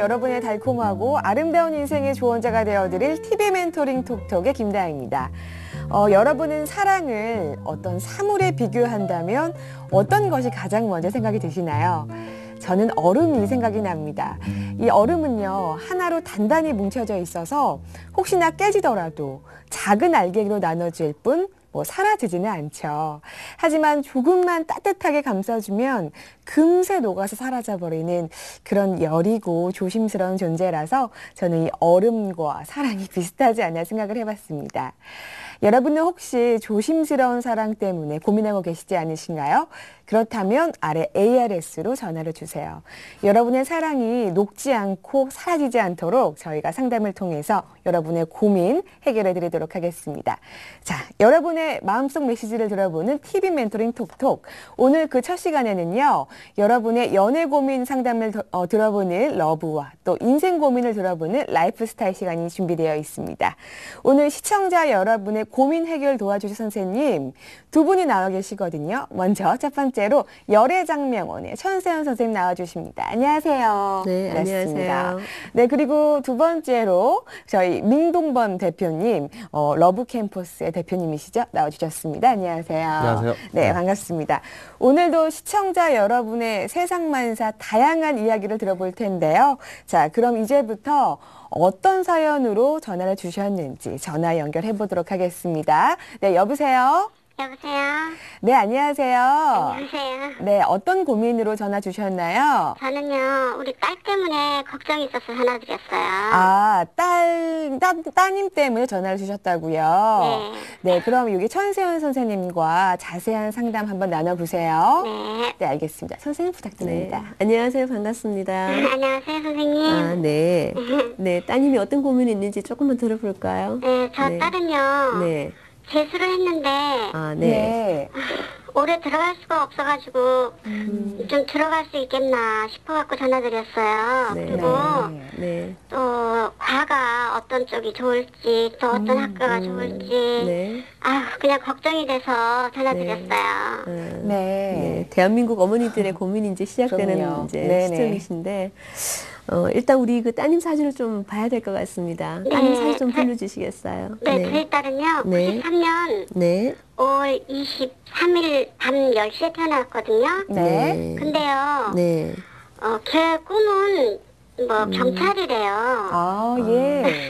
여러분의 달콤하고 아름다운 인생의 조언자가 되어드릴 TV 멘토링 톡톡의 김다혜입니다. 여러분은 사랑을 어떤 사물에 비교한다면 어떤 것이 가장 먼저 생각이 드시나요? 저는 얼음이 생각이 납니다. 이 얼음은요, 하나로 단단히 뭉쳐져 있어서 혹시나 깨지더라도 작은 알갱이로 나눠질 뿐 사라지지는 않죠. 하지만 조금만 따뜻하게 감싸주면 금세 녹아서 사라져버리는 그런 여리고 조심스러운 존재라서 저는 이 얼음과 사랑이 비슷하지 않나 생각을 해봤습니다. 여러분은 혹시 조심스러운 사랑 때문에 고민하고 계시지 않으신가요? 그렇다면 아래 ARS로 전화를 주세요. 여러분의 사랑이 녹지 않고 사라지지 않도록 저희가 상담을 통해서 여러분의 고민 해결해 드리도록 하겠습니다. 자, 여러분의 마음속 메시지를 들어보는 TV 멘토링 톡톡. 오늘 그 첫 시간에는요, 여러분의 연애 고민 상담을 들어보는 러브와 또 인생 고민을 들어보는 라이프스타일 시간이 준비되어 있습니다. 오늘 시청자 여러분의 고민 해결 도와주실 선생님 두 분이 나와 계시거든요. 먼저 첫 번째로 열애장명원의 천세연 선생님 나와주십니다. 안녕하세요. 네, 반갑습니다. 안녕하세요. 네, 그리고 두 번째로 저희 민동범 대표님, 러브캠퍼스의 대표님이시죠? 나와주셨습니다. 안녕하세요. 안녕하세요. 네, 반갑습니다. 오늘도 시청자 여러분의 세상만사 다양한 이야기를 들어볼 텐데요. 자, 그럼 이제부터 어떤 사연으로 전화를 주셨는지 전화 연결해 보도록 하겠습니다. 네, 여보세요? 여보세요? 네, 안녕하세요. 안녕하세요. 네, 어떤 고민으로 전화 주셨나요? 저는요, 우리 딸 때문에 걱정이 있어서 전화드렸어요. 아, 따님 때문에 전화를 주셨다고요? 네, 그럼 여기 천세연 선생님과 자세한 상담 한번 나눠보세요. 네. 네, 알겠습니다. 선생님 부탁드립니다. 네. 안녕하세요. 반갑습니다. 안녕하세요, 선생님. 아, 네. 네, 따님이 어떤 고민이 있는지 조금만 들어볼까요? 네, 저 네. 딸은요, 네. 재수를 했는데, 아, 네. 네. 올해 들어갈 수가 없어가지고, 좀 들어갈 수 있겠나 싶어갖고 전화드렸어요. 네. 그리고 네. 또, 과가 어떤 쪽이 좋을지, 또 어떤 학교가 좋을지, 네. 아휴, 그냥 걱정이 돼서 전화드렸어요. 네. 네. 대한민국 어머니들의 고민이 이제 시작되는 그럼요. 이제 네네. 시점이신데, 일단 우리 그 따님 사진을 좀 봐야 될 것 같습니다. 따님 네. 사진 좀 빌려주시겠어요? 네, 저희 딸은요, 네. 93년 네. 5월 23일 밤 10시에 태어났거든요. 네. 근데요, 네. 걔 꿈은 경찰이래요. 아, 예.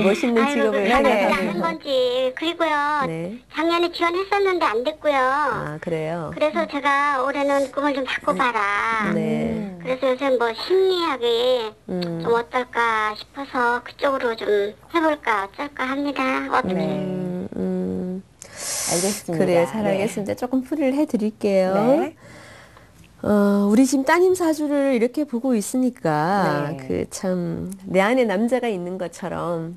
멋있는 아이고, 직업을 그게 네네. 왜 하는 건지. 그리고요, 네. 작년에 지원했었는데 안 됐고요. 아, 그래요? 그래서 제가 올해는 꿈을 좀 바꿔봐라. 네. 그래서 요새 심리학이 음. 좀 어떨까 싶어서 그쪽으로 좀 해볼까 어쩔까 합니다. 어떻게. 음. 알겠습니다. 그래요. 잘 알겠습니다. 조금 풀이를 해드릴게요. 네. 우리 지금 따님 사주를 이렇게 보고 있으니까, 네. 내 안에 남자가 있는 것처럼,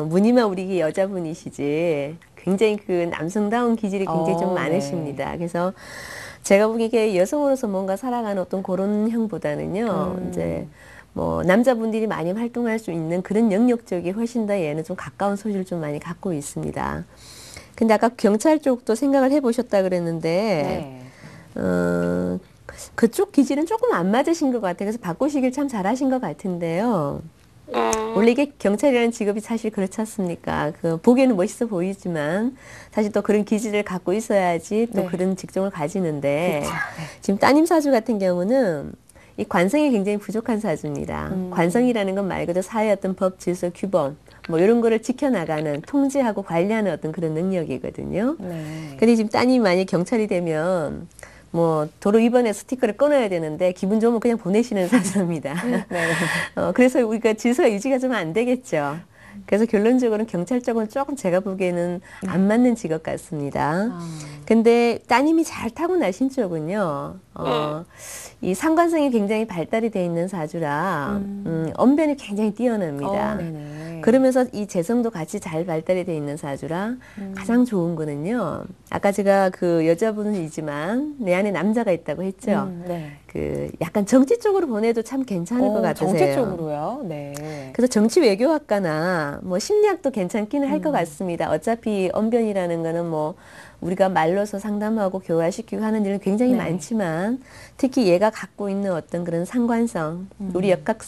무늬만 우리 여자분이시지, 굉장히 그 남성다운 기질이 굉장히 좀 네. 많으십니다. 그래서 제가 보기에 여성으로서 뭔가 살아가는 어떤 그런 형보다는요, 이제, 남자분들이 많이 활동할 수 있는 그런 영역 쪽이 훨씬 더 얘는 좀 가까운 소질을 좀 많이 갖고 있습니다. 근데 아까 경찰 쪽도 생각을 해보셨다 그랬는데, 네. 그쪽 기질은 조금 안 맞으신 것 같아요. 그래서 바꾸시길 참 잘하신 것 같은데요. 네. 원래 이게 경찰이라는 직업이 사실 그렇지 않습니까? 보기에는 멋있어 보이지만 사실 또 그런 기질을 갖고 있어야지 또 네. 그런 직종을 가지는데 그렇죠. 지금 따님 사주 같은 경우는 이 관성이 굉장히 부족한 사주입니다. 관성이라는 건 말 그대로 사회의 어떤 법, 질서, 규범 이런 거를 지켜나가는, 통제하고 관리하는 어떤 그런 능력이거든요. 네. 근데 지금 따님이 만약 경찰이 되면 도로 위반에 스티커를 끊어야 되는데 기분 좋으면 그냥 보내시는 사주입니다. 네. 그래서 우리가 질서가 유지가 좀 안 되겠죠. 그래서 결론적으로는 경찰 쪽은 조금 제가 보기에는 안 맞는 직업 같습니다. 근데 따님이 잘 타고나신 쪽은요, 이 상관성이 굉장히 발달이 돼 있는 사주라, 언변이 굉장히 뛰어납니다. 네네. 그러면서 이 재성도 같이 잘 발달이 돼 있는 사주라 가장 좋은 거는요. 아까 제가 그 여자분이지만 내 안에 남자가 있다고 했죠. 네. 그 약간 정치 쪽으로 보내도 참 괜찮을 것 같으세요. 정치 쪽으로요? 네. 그래서 정치 외교학과나 뭐 심리학도 괜찮기는 할 것 같습니다. 어차피 언변이라는 거는 뭐 우리가 말로서 상담하고 교화시키고 하는 일은 굉장히 네. 많지만 특히 얘가 갖고 있는 어떤 그런 상관성, 우리 역학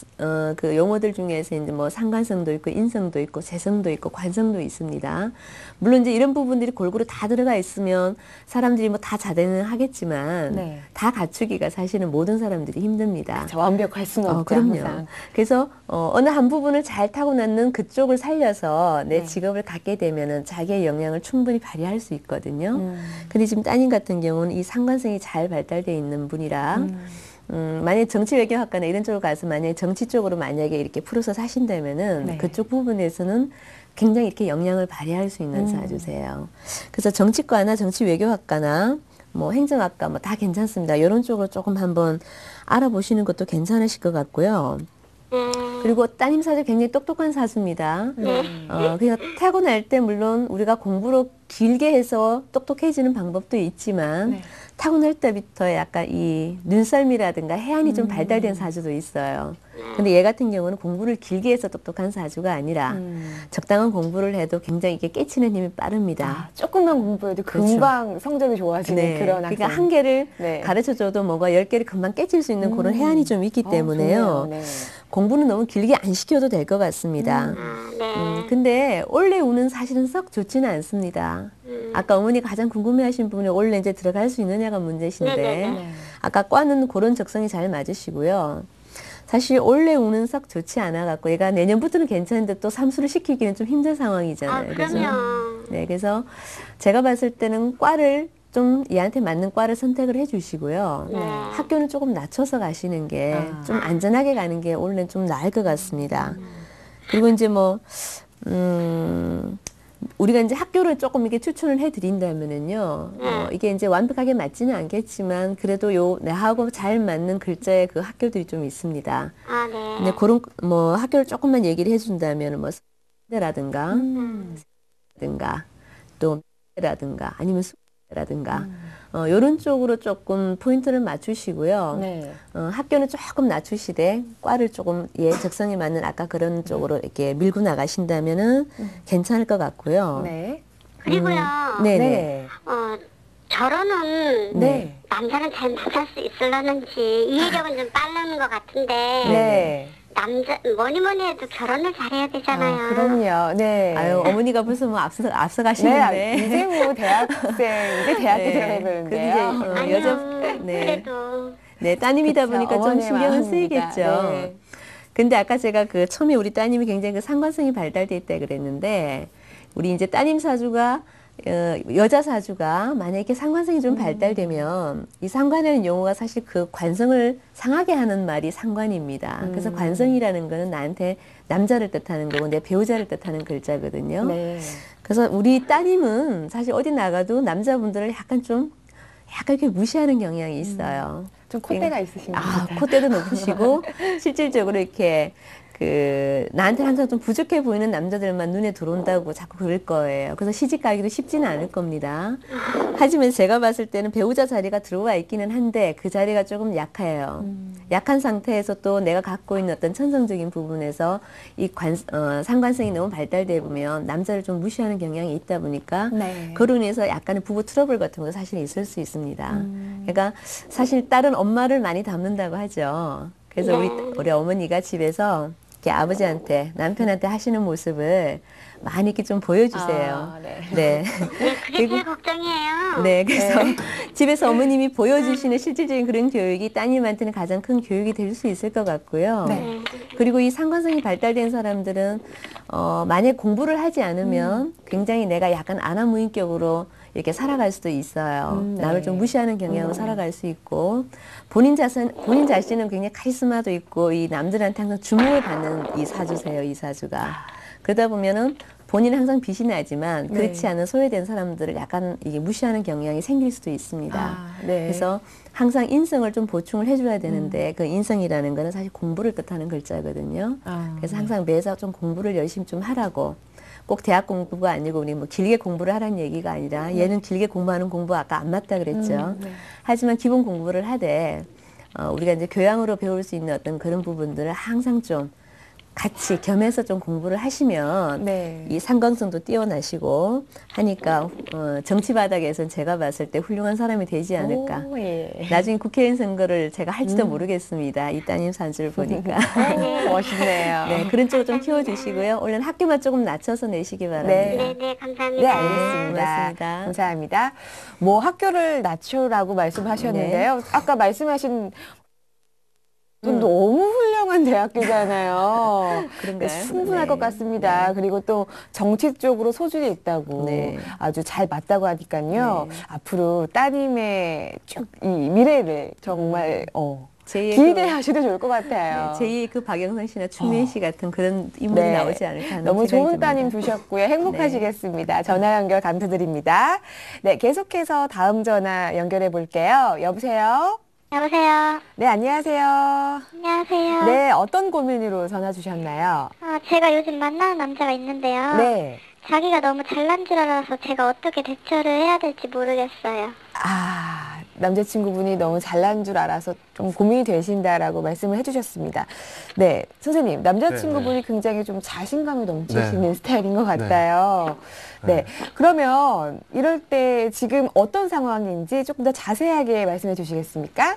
그 용어들 중에서 이제 뭐 상관성도 있고 인성도 있고 재성도 있고 관성도 있습니다. 물론 이제 이런 부분들이 골고루 다 들어가 있으면 사람들이 뭐 다 자대는 하겠지만 네. 다 갖추기가 사실은 모든 사람들이 힘듭니다. 저 완벽할 수는 없죠. 그럼요. 항상. 그래서 어느 한 부분을 잘 타고났는 그쪽을 살려서 내 네. 직업을 갖게 되면은 자기의 역량을 충분히 발휘할 수 있거든요. 근데 지금 따님 같은 경우는 이 상관성이 잘 발달되어 있는 분이라 만약에 정치 외교학과나 이런 쪽으로 가서 만약에 정치 쪽으로 만약에 이렇게 풀어서 사신다면은 네. 그쪽 부분에서는 굉장히 이렇게 역량을 발휘할 수 있는 사주세요. 그래서 정치과나 정치 외교학과나 뭐 행정학과 뭐 다 괜찮습니다. 이런 쪽으로 조금 한번 알아보시는 것도 괜찮으실 것 같고요. 그리고 따님 사주 굉장히 똑똑한 사주입니다. 그냥 타고날 때 물론 우리가 공부로 길게 해서 똑똑해지는 방법도 있지만 네. 타고날 때부터 약간 이 눈썰미라든가 해안이 좀 발달된 사주도 있어요. 근데 얘 같은 경우는 공부를 길게 해서 똑똑한 사주가 아니라 적당한 공부를 해도 굉장히 이게 깨치는 힘이 빠릅니다. 조금만 공부해도 금방 성적이 좋아지는 그런 학생. 그러니까 한 개를 네. 가르쳐줘도 뭐가 10개를 금방 깨칠 수 있는 그런 해안이 좀 있기 때문에요. 좋네요. 네. 공부는 너무 길게 안 시켜도 될 것 같습니다. 근데 올해 운은 사실은 썩 좋지는 않습니다. 아까 어머니가 가장 궁금해하신 부분이 올해 이제 들어갈 수 있느냐가 문제신데 네. 아까 과는 그런 적성이 잘 맞으시고요. 사실 올해 운은 썩 좋지 않아갖고 얘가 내년부터는 괜찮은데 또 삼수를 시키기는 좀 힘든 상황이잖아요. 그럼요. 네, 그래서 제가 봤을 때는 과를 좀 얘한테 맞는 과를 선택을 해주시고요. 학교는 조금 낮춰서 가시는 게 좀 안전하게 가는 게 올해는 좀 나을 것 같습니다. 그리고 이제 뭐 우리가 이제 학교를 조금 이렇게 추천을 해드린다면은요, 이게 이제 완벽하게 맞지는 않겠지만 그래도 요 내하고 잘 맞는 글자의 그 학교들이 좀 있습니다. 아, 네. 근데 그런 뭐 학교를 조금만 얘기를 해준다면 뭐 라든가 또 라든가 아니면 수라든가 이런 쪽으로 조금 포인트를 맞추시고요. 네. 학교는 조금 낮추시되 과를 조금 적성에 맞는 아까 그런 쪽으로 이렇게 밀고 나가신다면은 괜찮을 것 같고요. 네. 그리고요. 네네. 네. 결혼은 네. 남자는 잘 만날 수 있으려는지 이해력은 좀 빠르는 것 같은데 네. 남자 뭐니 해도 결혼을 잘해야 되잖아요. 그럼요. 네. 아유 어머니가 벌써 뭐 앞서 네, 가시는데. 이제 뭐 대학생, 이제 대학교 네. 들어가야 그래도 되는데요. 이제, 아니요. 여자 네. 그래도 네, 따님이다 그쵸, 보니까 좀 어머니의 신경은 마음입니다. 쓰이겠죠. 네. 근데 아까 제가 그 처음에 우리 따님이 굉장히 그 상관성이 발달돼 있다 그랬는데 우리 이제 따님 사주가 여자 사주가 만약에 이렇게 상관성이 좀 발달되면 이 상관이라는 용어가 사실 그 관성을 상하게 하는 말이 상관입니다. 그래서 관성이라는 거는 나한테 남자를 뜻하는 거고 내 배우자를 뜻하는 글자거든요. 네. 그래서 우리 따님은 사실 어디 나가도 남자분들을 약간 이렇게 무시하는 경향이 있어요. 좀 콧대가 있으신 것 아, 같아요. 콧대도 높으시고 실질적으로 이렇게 나한테 항상 좀 부족해 보이는 남자들만 눈에 들어온다고 자꾸 그럴 거예요. 그래서 시집 가기도 쉽지는 않을 겁니다. 하지만 제가 봤을 때는 배우자 자리가 들어와 있기는 한데 그 자리가 조금 약해요. 약한 상태에서 또 내가 갖고 있는 어떤 천성적인 부분에서 이 상관성이 너무 발달돼 보면 남자를 좀 무시하는 경향이 있다 보니까 네. 그로 인해서 약간의 부부 트러블 같은 것도 사실 있을 수 있습니다. 그러니까 사실 딸은 엄마를 많이 닮는다고 하죠. 그래서 우리 어머니가 집에서 이렇게 아버지한테 남편한테 하시는 모습을 많이 이렇게 좀 보여주세요. 아, 네. 네. 네, 그게 제일 걱정이에요. 네, 그래서 집에서 어머님이 보여주시는 실질적인 그런 교육이 따님한테는 가장 큰 교육이 될 수 있을 것 같고요. 네. 그리고 이 상관성이 발달된 사람들은 만약 공부를 하지 않으면 굉장히 내가 약간 아나무인격으로 이렇게 살아갈 수도 있어요. 네. 남을 좀 무시하는 경향으로 살아갈 수 있고 본인 자신은 굉장히 카리스마도 있고 이 남들한테 항상 주목을 받는 이 사주세요. 이 사주가. 그러다 보면은 본인은 항상 빛이 나지만 그렇지 네. 않은 소외된 사람들을 약간 이게 무시하는 경향이 생길 수도 있습니다. 아, 네. 그래서 항상 인성을 좀 보충을 해줘야 되는데 그 인성이라는 거는 사실 공부를 뜻하는 글자거든요. 그래서 항상 매사 좀 공부를 열심히 좀 하라고. 꼭 대학 공부가 아니고 우리 뭐 길게 공부를 하라는 얘기가 아니라 얘는 길게 공부하는 공부 아까 안 맞다 그랬죠. 네. 하지만 기본 공부를 하되 우리가 이제 교양으로 배울 수 있는 어떤 그런 부분들을 항상 좀 같이 겸해서 좀 공부를 하시면 네. 이 상강성도 뛰어나시고 하니까 정치 바닥에서는 제가 봤을 때 훌륭한 사람이 되지 않을까. 오, 예. 나중에 국회의원 선거를 제가 할지도 모르겠습니다. 이 따님 산줄 보니까. 오, 멋있네요. 네, 그런 쪽을 좀 키워주시고요. 원래는 학교만 조금 낮춰서 내시기 바랍니다. 네. 네, 감사합니다. 네, 알겠습니다. 고맙습니다. 감사합니다. 뭐 학교를 낮추라고 말씀하셨는데요. 아까 말씀하신 너무 훌륭한 대학교잖아요. 그런가요? 충분할 네. 것 같습니다. 그리고 또 정치 쪽으로 소질이 있다고 네. 아주 잘 맞다고 하니까요. 네. 앞으로 따님의 쭉 이 미래를 정말 제2의 기대하셔도 좋을 것 같아요. 제2의 그 박영선 씨나 추미애 씨 같은 그런 인물이 네. 나오지 않을까 하는 너무 생각이 좋은 듭니다. 따님 두셨고요. 행복하시겠습니다. 전화 연결 감사드립니다. 네, 계속해서 다음 전화 연결해 볼게요. 여보세요? 여보세요. 네, 안녕하세요. 안녕하세요. 네, 어떤 고민으로 전화 주셨나요? 제가 요즘 만나는 남자가 있는데요. 네. 자기가 너무 잘난 줄 알아서 제가 어떻게 대처를 해야 될지 모르겠어요. 아, 남자친구분이 너무 잘난 줄 알아서 좀 고민이 되신다라고 말씀을 해주셨습니다. 네, 선생님, 남자친구분이 굉장히 좀 자신감이 넘치시는 네. 스타일인 것 같아요. 네. 그러면 이럴 때 지금 어떤 상황인지 조금 더 자세하게 말씀해 주시겠습니까?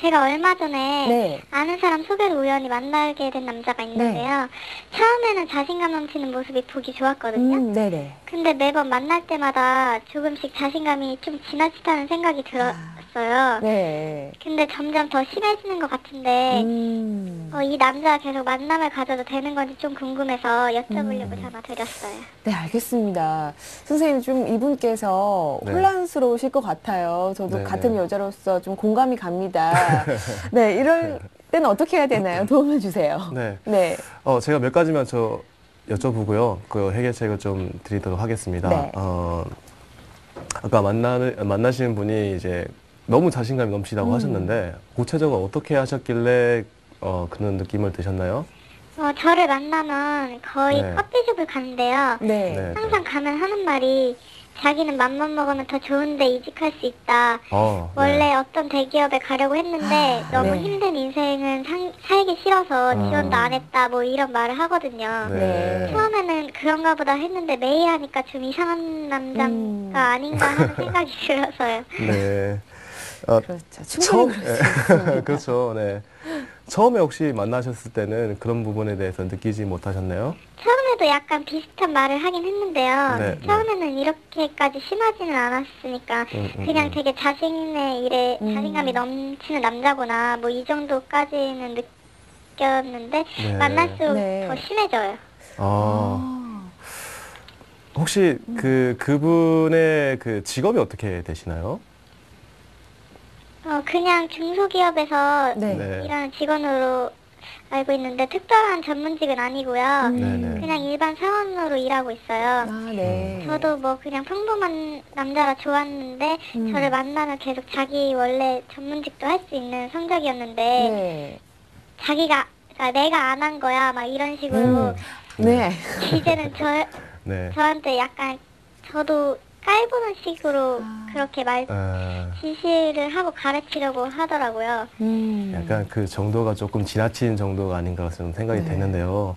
제가 얼마 전에 네. 아는 사람 소개로 우연히 만나게 된 남자가 있는데요. 처음에는 자신감 넘치는 모습이 보기 좋았거든요. 네네. 근데 매번 만날 때마다 조금씩 자신감이 좀 지나치다는 생각이 들었어요. 네. 근데 점점 더 심해지는 것 같은데 이 남자가 계속 만남을 가져도 되는 건지 좀 궁금해서 여쭤보려고 전화 드렸어요. 네, 알겠습니다. 선생님, 좀 이분께서 네. 혼란스러우실 것 같아요. 저도 네, 같은 네. 여자로서 좀 공감이 갑니다. 네, 이럴 때는 어떻게 해야 되나요? 도움을 주세요. 네. 네. 제가 몇 가지만 여쭤보고요. 그 해결책을 좀 드리도록 하겠습니다. 네. 아까 만나시는 분이 이제 너무 자신감이 넘치다고 하셨는데, 구체적으로 어떻게 하셨길래 그런 느낌을 드셨나요? 저를 만나면 거의 네. 커피숍을 가는데요. 네. 네. 항상 가면 하는 말이 자기는 맘만 먹으면 더 좋은데 이직할 수 있다. 원래 어떤 대기업에 가려고 했는데 너무 네. 힘든 인생은 살기 싫어서 지원도 안 했다. 뭐 이런 말을 하거든요. 네. 처음에는 그런가 보다 했는데 매일 하니까 좀 이상한 남자가 아닌가 하는 생각이 들어서요. 네. 그렇죠. 충분히 그럴 수 있습니다. 그렇죠. 네. 처음에 혹시 만나셨을 때는 그런 부분에 대해서 느끼지 못하셨나요? 처음에도 약간 비슷한 말을 하긴 했는데요. 네, 처음에는 이렇게까지 심하지는 않았으니까 그냥 되게 자신의 일에 자신감이 넘치는 남자구나 뭐 이 정도까지는 느꼈는데 네. 만날수록 네. 더 심해져요. 혹시 그분의 그 직업이 어떻게 되시나요? 그냥 중소기업에서 네. 네. 일하는 직원으로 알고 있는데 특별한 전문직은 아니고요. 네네. 그냥 일반 사원으로 일하고 있어요. 아, 네. 저도 뭐 그냥 평범한 남자가 좋았는데 저를 만나면 계속 자기 원래 전문직도 할 수 있는 성적이었는데 네. 자기가 그러니까 내가 안 한 거야 막 이런 식으로 네. 이제는 네. 저한테 약간 저도 깔보는 식으로 그렇게 지시를 하고 가르치려고 하더라고요. 약간 그 정도가 조금 지나친 정도가 아닌가 좀 생각이 네. 되는데요.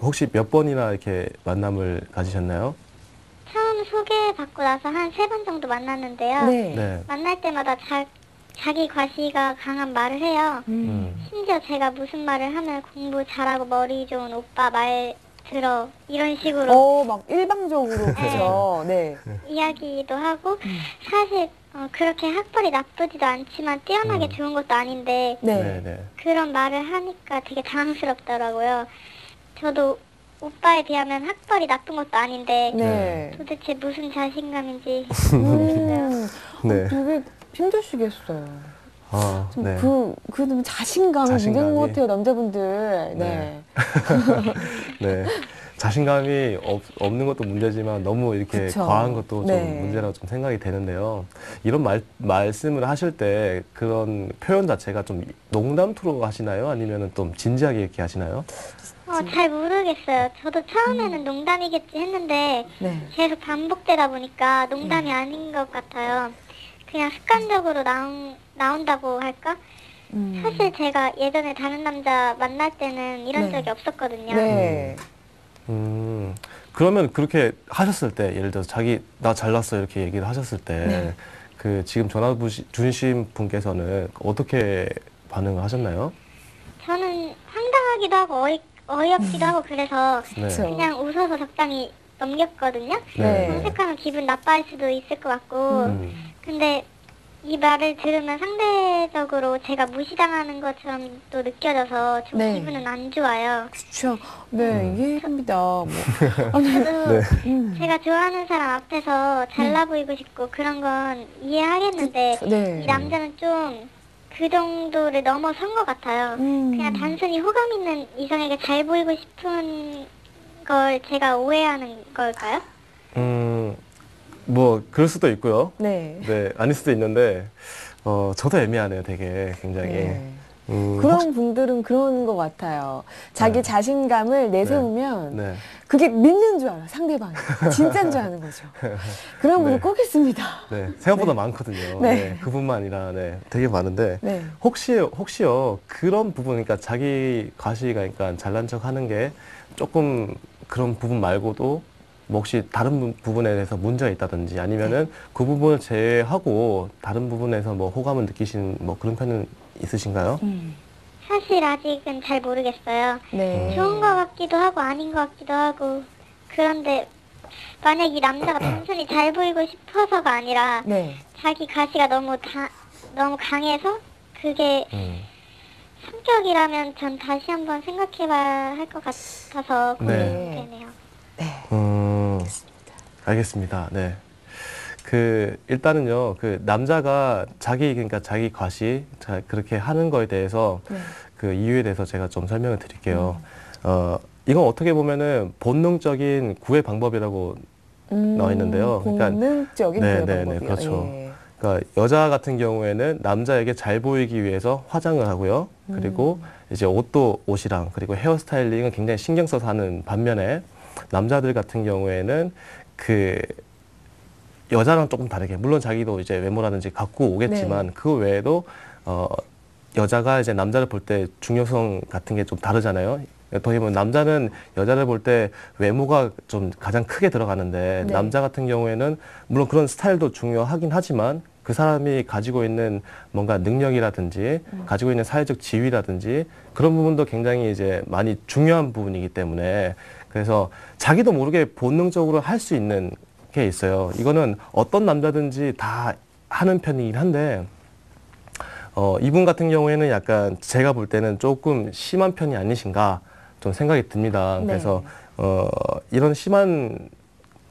혹시 몇 번이나 이렇게 만남을 가지셨나요? 처음 소개받고 나서 한 3번 정도 만났는데요. 네. 네. 만날 때마다 자기 과시가 강한 말을 해요. 심지어 제가 무슨 말을 하면 공부 잘하고 머리 좋은 오빠 말 들어 이런 식으로 막 일방적으로 그죠. 네. 이야기도 하고 사실 그렇게 학벌이 나쁘지도 않지만 뛰어나게 좋은 것도 아닌데 네. 네. 그런 말을 하니까 되게 당황스럽더라고요. 저도 오빠에 비하면 학벌이 나쁜 것도 아닌데 네. 도대체 무슨 자신감인지 모르겠어요. 네. 되게 힘드시겠어요. 좀 네. 좀 자신감이 문제인 것 같아요, 남자분들. 네. 네. 자신감이 없는 것도 문제지만 너무 이렇게 그쵸. 과한 것도 좀 네. 문제라고 좀 생각이 되는데요. 이런 말씀을 하실 때 그런 표현 자체가 좀 농담투로 하시나요? 아니면 좀 진지하게 이렇게 하시나요? 잘 모르겠어요. 저도 처음에는 농담이겠지 했는데 네. 계속 반복되다 보니까 농담이 아닌 것 같아요. 그냥 습관적으로 나온다고 할까? 사실 제가 예전에 다른 남자 만날 때는 이런 네. 적이 없었거든요. 네. 그러면 그렇게 하셨을 때, 예를 들어서 자기 나 잘났어 이렇게 얘기를 하셨을 때, 네. 그 지금 전화 주신 분께서는 어떻게 반응을 하셨나요? 저는 황당하기도 하고 어이없기도 하고 그래서 네. 그쵸. 그냥 웃어서 적당히 넘겼거든요. 네. 정색하면 기분 나빠할 수도 있을 것 같고 근데 이 말을 들으면 상대적으로 제가 무시당하는 것처럼 또 느껴져서 좀 네. 기분은 안 좋아요. 그렇죠. 네, 이해합니다. 뭐. 저도 제가 좋아하는 사람 앞에서 잘나 보이고 싶고 그런 건 이해하겠는데 네. 이 남자는 좀 그 정도를 넘어선 것 같아요. 그냥 단순히 호감 있는 이성에게 잘 보이고 싶은 걸 제가 오해하는 걸까요? 뭐 그럴 수도 있고요. 네. 네, 아닐 수도 있는데 저도 애매하네요, 되게 굉장히. 네. 혹시- 그런 분들은 그런 것 같아요. 자기 네. 자신감을 내세우면 네. 그게 믿는 줄 알아, 상대방이. 진짜인 줄 아는 거죠. 그런 분들 네. 꼭 있습니다. 네, 생각보다 많거든요. 네. 네, 그뿐만 아니라 네, 되게 많은데 네. 혹시요 그런 부분, 그러니까 자기 과시가 그러니까 잘난 척하는 게 조금 그런 부분 말고도 뭐 혹시 다른 부분에 대해서 문제가 있다든지 아니면은 그 부분을 제외하고 다른 부분에서 뭐 호감을 느끼시는 뭐 그런 편은 있으신가요? 사실 아직은 잘 모르겠어요. 네. 좋은 것 같기도 하고 아닌 것 같기도 하고 그런데 만약 이 남자가 단순히 잘 보이고 싶어서가 아니라 네. 자기 가시가 너무 강해서 그게 성격이라면 전 다시 한번 생각해봐야 할 것 같아서 네. 고민되네요. 알겠습니다. 네. 일단은요, 남자가 그러니까 자기 과시, 그렇게 하는 거에 대해서, 네. 그 이유에 대해서 제가 좀 설명을 드릴게요. 이건 어떻게 보면은 본능적인 구애 방법이라고 나와 있는데요. 그러니까, 본능적인 네, 구애 네, 네, 방법이요. 그렇죠. 예. 그러니까 여자 같은 경우에는 남자에게 잘 보이기 위해서 화장을 하고요. 그리고 이제 옷이랑 그리고 헤어스타일링은 굉장히 신경 써서 하는 반면에 남자들 같은 경우에는 여자랑 조금 다르게, 물론 자기도 이제 외모라든지 갖고 오겠지만 네. 그 외에도 여자가 이제 남자를 볼 때 중요성 같은 게 좀 다르잖아요. 어떻게 보면 남자는 여자를 볼 때 외모가 좀 가장 크게 들어가는데 네. 남자 같은 경우에는 물론 그런 스타일도 중요하긴 하지만 그 사람이 가지고 있는 뭔가 능력이라든지 가지고 있는 사회적 지위라든지 그런 부분도 굉장히 이제 많이 중요한 부분이기 때문에 그래서 자기도 모르게 본능적으로 할 수 있는 게 있어요. 이거는 어떤 남자든지 다 하는 편이긴 한데 이분 같은 경우에는 약간 제가 볼 때는 조금 심한 편이 아니신가 좀 생각이 듭니다. 네. 그래서 이런 심한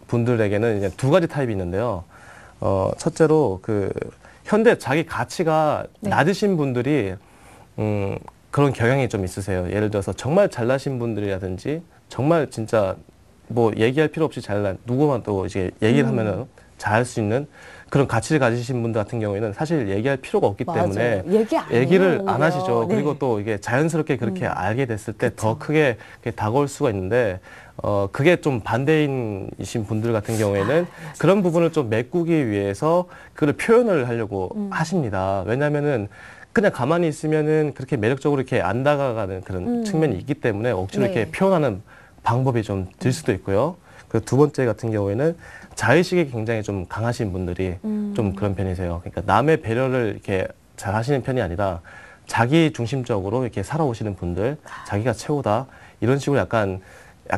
분들에게는 이제 두 가지 타입이 있는데요. 첫째로 현대 자기 가치가 네. 낮으신 분들이 그런 경향이 좀 있으세요. 예를 들어서 정말 잘나신 분들이라든지 정말 진짜 뭐 얘기할 필요 없이 누구만 또 이제 얘기를 하면은 잘할 수 있는 그런 가치를 가지신 분들 같은 경우에는 사실 얘기할 필요가 없기 맞아요. 때문에 해요, 얘기를 안 오히려. 하시죠. 네. 그리고 또 이게 자연스럽게 그렇게 알게 됐을 때 더 크게 다가올 수가 있는데 그게 좀 반대인이신 분들 같은 경우에는 그런 부분을 좀 메꾸기 위해서 그걸 표현을 하려고 하십니다. 왜냐면은 그냥 가만히 있으면은 그렇게 매력적으로 이렇게 안 다가가는 그런 측면이 있기 때문에 억지로 네. 이렇게 표현하는 방법이 좀 들 수도 있고요. 그 두 번째 같은 경우에는 자의식이 굉장히 좀 강하신 분들이 좀 그런 편이세요. 그러니까 남의 배려를 이렇게 잘 하시는 편이 아니라 자기 중심적으로 이렇게 살아오시는 분들, 자기가 최고다 이런 식으로 약간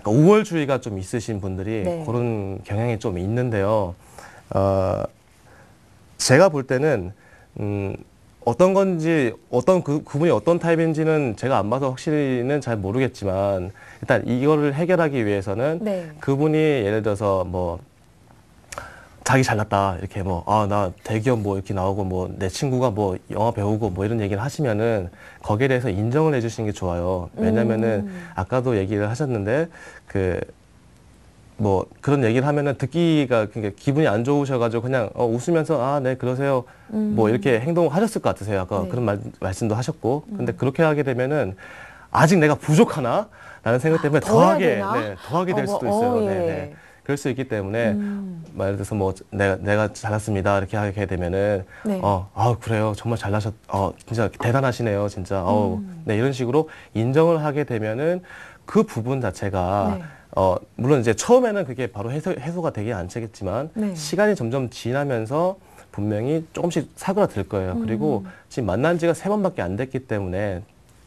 우월주의가 좀 있으신 분들이 네. 그런 경향이 좀 있는데요. 제가 볼 때는 어떤 건지 그분이 어떤 타입인지는 제가 안 봐서 확실히는 잘 모르겠지만 일단 이거를 해결하기 위해서는 네. 그분이 예를 들어서 뭐 자기 잘났다 이렇게 나 대기업 뭐 이렇게 나오고 뭐 내 친구가 뭐 영화 배우고 뭐 이런 얘기를 하시면은 거기에 대해서 인정을 해주시는 게 좋아요. 왜냐면은 아까도 얘기를 하셨는데 뭐 그런 얘기를 하면은 듣기가 그러니까 기분이 안 좋으셔가지고 그냥 웃으면서 네 그러세요 뭐 이렇게 행동하셨을 것 같으세요. 아까 네. 그런 말씀도 하셨고 근데 그렇게 하게 되면은 아직 내가 부족하나 라는 생각 때문에 더 해야 더하게 되나? 더하게 될 수도 있어요. 예. 네. 그럴 수 있기 때문에 말 들어서 뭐 내가 잘났습니다 이렇게 하게 되면은 네. 그래요 정말 진짜 대단하시네요 진짜 네 이런 식으로 인정을 하게 되면은 그 부분 자체가 네. 물론 이제 처음에는 그게 바로 해소가 되기 않겠지만 네. 시간이 점점 지나면서 분명히 조금씩 사그라들 거예요. 그리고 지금 만난 지가 3번밖에 안 됐기 때문에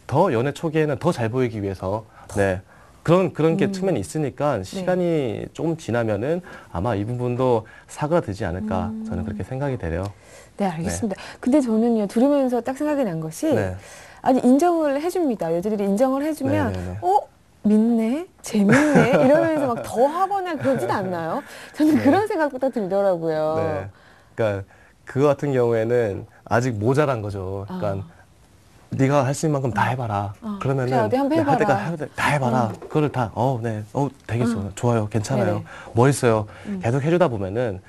더 연애 초기에는 더 잘 보이기 위해서 네. 그런 게 측면이 있으니까 시간이 조금 지나면은 아마 이 부분도 사그라들지 않을까 저는 그렇게 생각이 돼요. 네, 알겠습니다. 근데 저는요, 들으면서 딱 생각이 난 것이, 네. 아니, 인정을 해줍니다. 여자들이 인정을 해주면, 네네네. 믿네? 재밌네? 이러면서 막 더 하거나 그러진 않나요? 저는 네. 그런 생각부터 들더라고요. 네. 그러니까 그거 같은 경우에는 아직 모자란 거죠. 그러니까 네가 할 수 있는 만큼 다 해봐라. 그러면은 그래, 어디 한번 네, 할 해봐라. 때까지 다 해봐라. 그거를 다 네, 되겠어, 좋아요, 괜찮아요, 네네. 멋있어요. 계속 해주다 보면은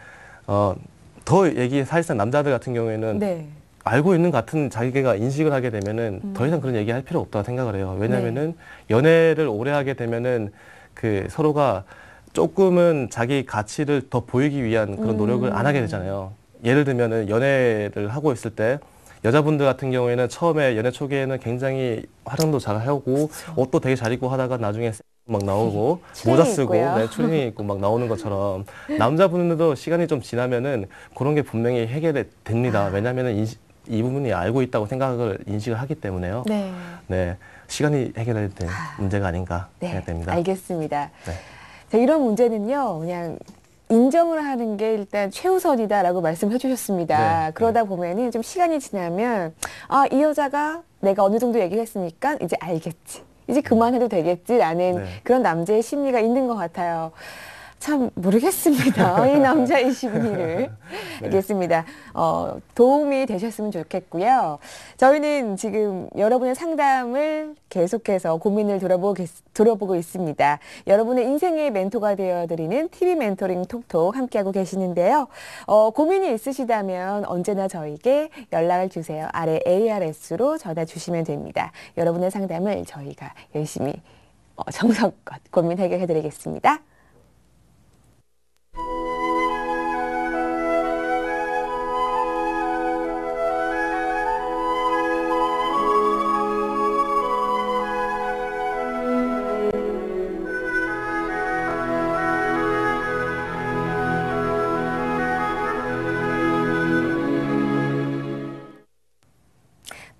더 사실상 남자들 같은 경우에는 네. 알고 있는 것 같은 자기가 인식을 하게 되면은 더 이상 그런 얘기할 필요 없다고 생각을 해요. 왜냐면은 연애를 오래 하게 되면은 그 서로가 조금은 자기 가치를 더 보이기 위한 그런 노력을 안 하게 되잖아요. 예를 들면은 연애를 하고 있을 때 여자분들 같은 경우에는 처음에 연애 초기에는 굉장히 화장도 잘 하고 옷도 되게 잘 입고 하다가 나중에 막 나오고 모자 쓰고 네, 추리닝 입고 막 나오는 것처럼 남자분들도 시간이 좀 지나면은 그런 게 분명히 해결이 됩니다. 왜냐면은 이 부분이 알고 있다고 인식을 하기 때문에요. 네. 네, 시간이 해결해야 될 문제가 아닌가 네. 생각됩니다. 알겠습니다. 네. 자, 이런 문제는요, 그냥 인정을 하는 게 일단 최우선이다라고 말씀해 주셨습니다. 네, 그러다 보면은 좀 시간이 지나면, 이 여자가 내가 어느 정도 얘기를 했으니까 이제 알겠지. 이제 그만해도 되겠지라는 네. 그런 남자의 심리가 있는 것 같아요. 참 모르겠습니다. 이 남자의 심리를. 네. 알겠습니다. 도움이 되셨으면 좋겠고요. 저희는 지금 여러분의 상담을 계속해서 고민을 들어보고 있습니다. 여러분의 인생의 멘토가 되어드리는 TV 멘토링 톡톡 함께하고 계시는데요. 고민이 있으시다면 언제나 저에게 연락을 주세요. 아래 ARS로 전화 주시면 됩니다. 여러분의 상담을 저희가 열심히 정성껏 고민 해결해드리겠습니다.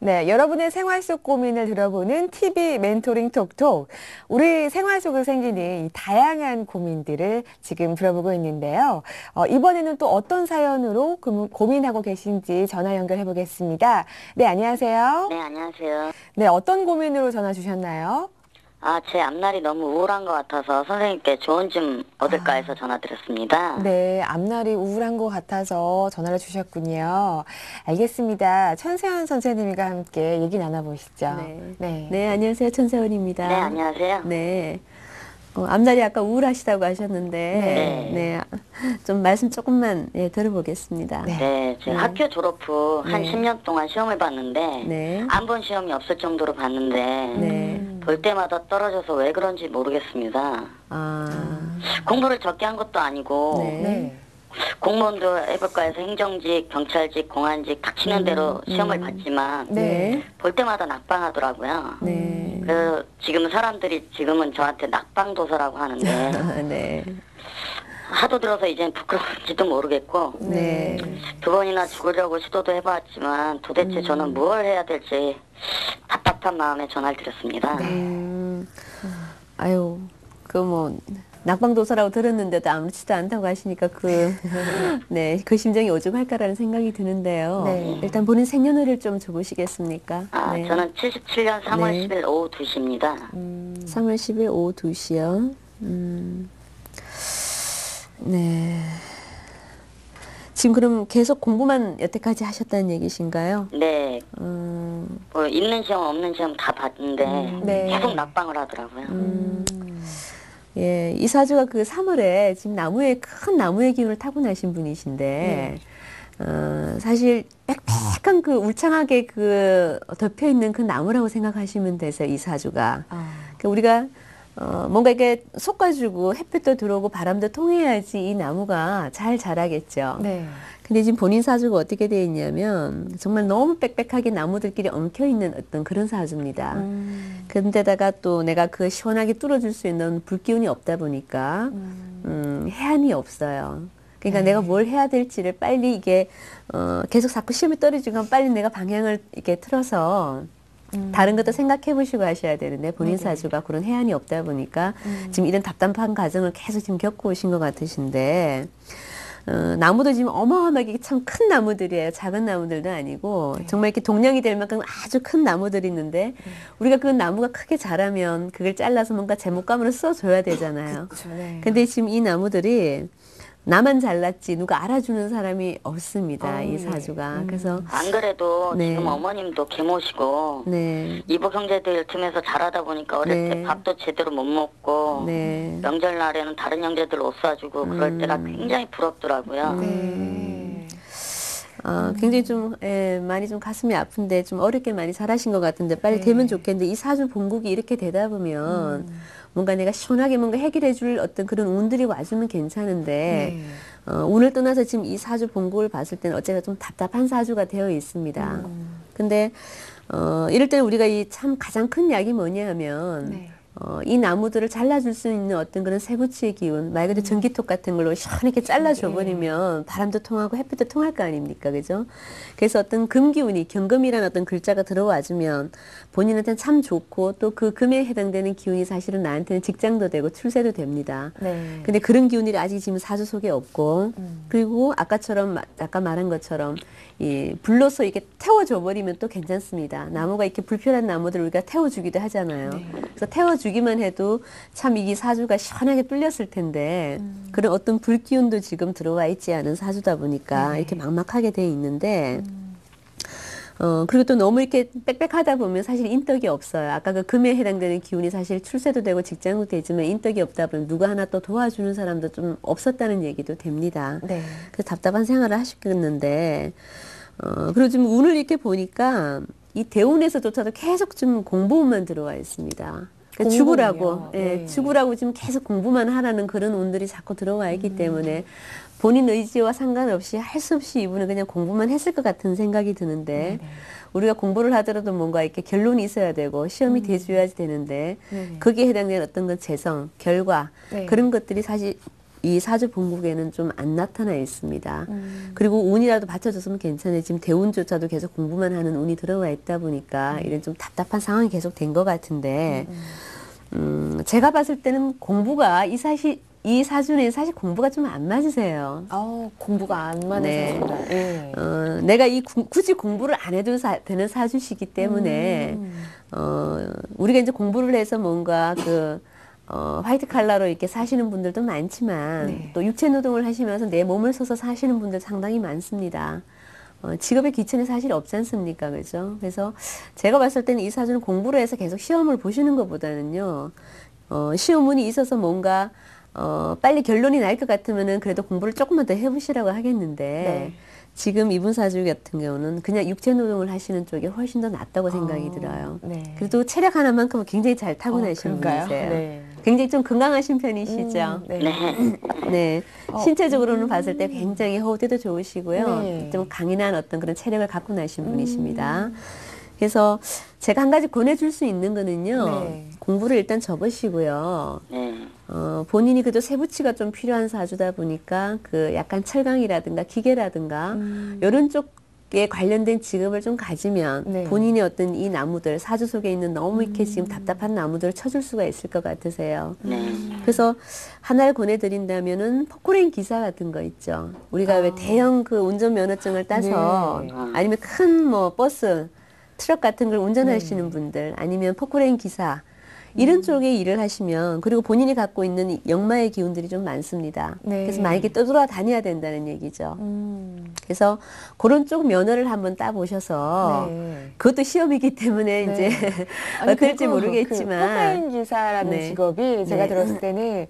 네, 여러분의 생활 속 고민을 들어보는 TV 멘토링 톡톡. 우리 생활 속에 생기는 이 다양한 고민들을 지금 들어보고 있는데요. 이번에는 또 어떤 사연으로 고민하고 계신지 전화 연결해 보겠습니다. 네, 안녕하세요. 네, 안녕하세요. 네, 어떤 고민으로 전화 주셨나요? 제 앞날이 너무 우울한 것 같아서 선생님께 조언 좀 얻을까 해서 전화드렸습니다. 네, 앞날이 우울한 것 같아서 전화를 주셨군요. 알겠습니다. 천세현 선생님과 함께 얘기 나눠보시죠. 네. 네, 안녕하세요. 천세원입니다. 네, 안녕하세요. 네. 앞날이 아까 우울하시다고 하셨는데, 네. 좀 말씀 조금만 들어보겠습니다. 네, 제가 학교 졸업 후 한 10년 동안 시험을 봤는데, 네. 안 본 시험이 없을 정도로 봤는데, 네. 볼 때마다 떨어져서 왜 그런지 모르겠습니다. 공부를 적게 한 것도 아니고, 네. 공무원도 해볼까 해서 행정직, 경찰직, 공안직 닥치는 대로 시험을 봤지만, 네. 볼 때마다 낙방하더라고요. 네. 그래서 지금은 저한테 낙방도서라고 하는데, 네. 하도 들어서 이젠 부끄러운지도 모르겠고, 네. 2번이나 죽으려고 시도도 해봤지만 도대체 저는 무엇을 해야 될지 답답한 마음에 전화를 드렸습니다. 아유, 낙방도서라고 들었는데도 아무렇지도 않다고 하시니까 네, 그 심정이 오죽할까라는 생각이 드는데요. 네. 일단 본인 생년월일 좀 적으시겠습니까? 네. 저는 77년 3월 네. 10일 오후 2시입니다. 3월 10일 오후 2시요. 네. 지금 그럼 계속 공부만 여태까지 하셨다는 얘기신가요? 네. 뭐 있는 시험 없는 시험 다 봤는데 네. 계속 낙방을 하더라고요. 예, 이 사주가 그 3월에 지금 큰 나무의 기운을 타고나신 분이신데, 사실 빽빽한 그 울창하게 덮여 있는 그 나무라고 생각하시면 되세요, 이 사주가. 그러니까 우리가 뭔가 이렇게 솎아주고 햇빛도 들어오고 바람도 통해야지 이 나무가 잘 자라겠죠. 네. 근데 지금 본인 사주가 어떻게 되어 있냐면 정말 너무 빽빽하게 나무들끼리 엉켜있는 어떤 그런 사주입니다. 근데다가 또 내가 그 시원하게 뚫어줄 수 있는 불기운이 없다 보니까 해안이 없어요. 그러니까 내가 뭘 해야 될지를 빨리 이게 계속 자꾸 시험에 떨어지면 빨리 내가 방향을 이렇게 틀어서 다른 것도 생각해 보시고 하셔야 되는데 본인 사주가 그런 해안이 없다 보니까 지금 이런 답답한 과정을 계속 지금 겪고 오신 것 같으신데 나무도 지금 어마어마하게 참 큰 나무들이에요. 작은 나무들도 아니고 정말 이렇게 동량이 될 만큼 아주 큰 나무들이 있는데 우리가 그 나무가 크게 자라면 그걸 잘라서 뭔가 제목감으로 써줘야 되잖아요. 그쵸, 네. 근데 지금 이 나무들이 나만 잘났지 누가 알아주는 사람이 없습니다. 이 사주가. 그래서 안 그래도 네. 지금 어머님도 계모시고 네. 이복 형제들 틈에서 자라다 보니까 어릴 네. 때 밥도 제대로 못 먹고 네. 명절날에는 다른 형제들 옷 사주고 그럴 때가 굉장히 부럽더라고요. 네. 굉장히 좀 많이 좀 가슴이 아픈데 좀 어렵게 많이 자라신 것 같은데 빨리 되면 좋겠는데 이 사주 본국이 이렇게 되다 보면 뭔가 내가 시원하게 뭔가 해결해 줄 어떤 그런 운들이 와주면 괜찮은데 운을 떠나서 지금 이 사주 본국을 봤을 때는 어째가 좀 답답한 사주가 되어 있습니다. 근데 이럴 때는 우리가 이 참 가장 큰 약이 뭐냐 하면 이 나무들을 잘라줄 수 있는 어떤 그런 세부치의 기운, 말 그대로 전기톱 같은 걸로 시원하게 잘라줘버리면 바람도 통하고 햇빛도 통할 거 아닙니까, 그죠? 그래서 어떤 금기운이, 경금이라는 어떤 글자가 들어와주면 본인한테는 참 좋고 또 그 금에 해당되는 기운이 사실은 나한테는 직장도 되고 출세도 됩니다. 네. 근데 그런 기운이 아직 지금 사주 속에 없고 그리고 아까 말한 것처럼 이 불로서 이렇게 태워줘 버리면 또 괜찮습니다. 나무가 이렇게 불편한 나무들을 우리가 태워주기도 하잖아요. 그래서 태워주기만 해도 참 이게 사주가 시원하게 뚫렸을 텐데 그런 어떤 불기운도 지금 들어와 있지 않은 사주다 보니까 이렇게 막막하게 돼 있는데 그리고 또 너무 이렇게 빽빽하다 보면 사실 인덕이 없어요. 아까 그 금에 해당되는 기운이 사실 출세도 되고 직장도 되지만 인덕이 없다 보면 누가 하나 또 도와주는 사람도 좀 없었다는 얘기도 됩니다. 네. 그래서 답답한 생활을 하셨겠는데, 그리고 지금 운을 이렇게 보니까 이 대운에서조차도 계속 좀 공부운만 들어와 있습니다. 그러니까 죽으라고, 네. 죽으라고 지금 계속 공부만 하라는 그런 운들이 자꾸 들어와 있기 때문에 본인 의지와 상관없이 할 수 없이 이분은 그냥 공부만 했을 것 같은 생각이 드는데 우리가 공부를 하더라도 뭔가 이렇게 결론이 있어야 되고 시험이 돼줘야지 되는데 거기에 해당되는 어떤 건 재성, 결과 그런 것들이 사실 이 사주 본국에는 좀 안 나타나 있습니다. 그리고 운이라도 받쳐줬으면 괜찮아요. 지금 대운조차도 계속 공부만 하는 운이 들어와 있다 보니까 이런 좀 답답한 상황이 계속 된 것 같은데 제가 봤을 때는 공부가 이 사주는 사실 공부가 좀 안 맞으세요. 공부가 안 맞는 네. 사주다. 네. 내가 굳이 공부를 안 해도 되는 사주시기 때문에 우리가 이제 공부를 해서 뭔가 화이트 칼라로 이렇게 사시는 분들도 많지만 또 육체 노동을 하시면서 내 몸을 써서 사시는 분들 상당히 많습니다. 직업의 귀천이 사실 없지 않습니까? 그죠? 그래서 제가 봤을 때는 이 사주는 공부를 해서 계속 시험을 보시는 것보다는요, 시험운이 있어서 뭔가 빨리 결론이 날 것 같으면은 그래도 공부를 조금만 더 해보시라고 하겠는데 지금 이분 사주 같은 경우는 그냥 육체 노동을 하시는 쪽이 훨씬 더 낫다고 생각이 들어요. 그래도 체력 하나만큼은 굉장히 잘 타고나신 분이세요. 네. 굉장히 좀 건강하신 편이시죠? 네. 신체적으로는 봤을 때 굉장히 호흡도 좋으시고요. 좀 강인한 어떤 그런 체력을 갖고 나신 분이십니다. 그래서 제가 한 가지 권해줄 수 있는 거는요. 공부를 일단 접으시고요. 본인이 그래도 세부치가 좀 필요한 사주다 보니까 그 약간 철강이라든가 기계라든가 이런 쪽에 관련된 직업을 좀 가지면 본인의 어떤 이 나무들, 사주 속에 있는 너무 이렇게 지금 답답한 나무들을 쳐줄 수가 있을 것 같으세요. 그래서 하나를 권해드린다면은 포크레인 기사 같은 거 있죠. 우리가 왜 대형 그 운전면허증을 따서 아니면 큰 뭐 버스, 트럭 같은 걸 운전하시는 분들 아니면 포크레인 기사 이런 쪽에 일을 하시면 그리고 본인이 갖고 있는 역마의 기운들이 좀 많습니다. 그래서 만약에 떠돌아 다녀야 된다는 얘기죠. 그래서 그런 쪽 면허를 한번 따보셔서 네. 그것도 시험이기 때문에 네. 이제 아니, 어떨지 그리고 모르겠지만 그 포크레인 기사라는 네. 직업이 제가 네. 들었을 때는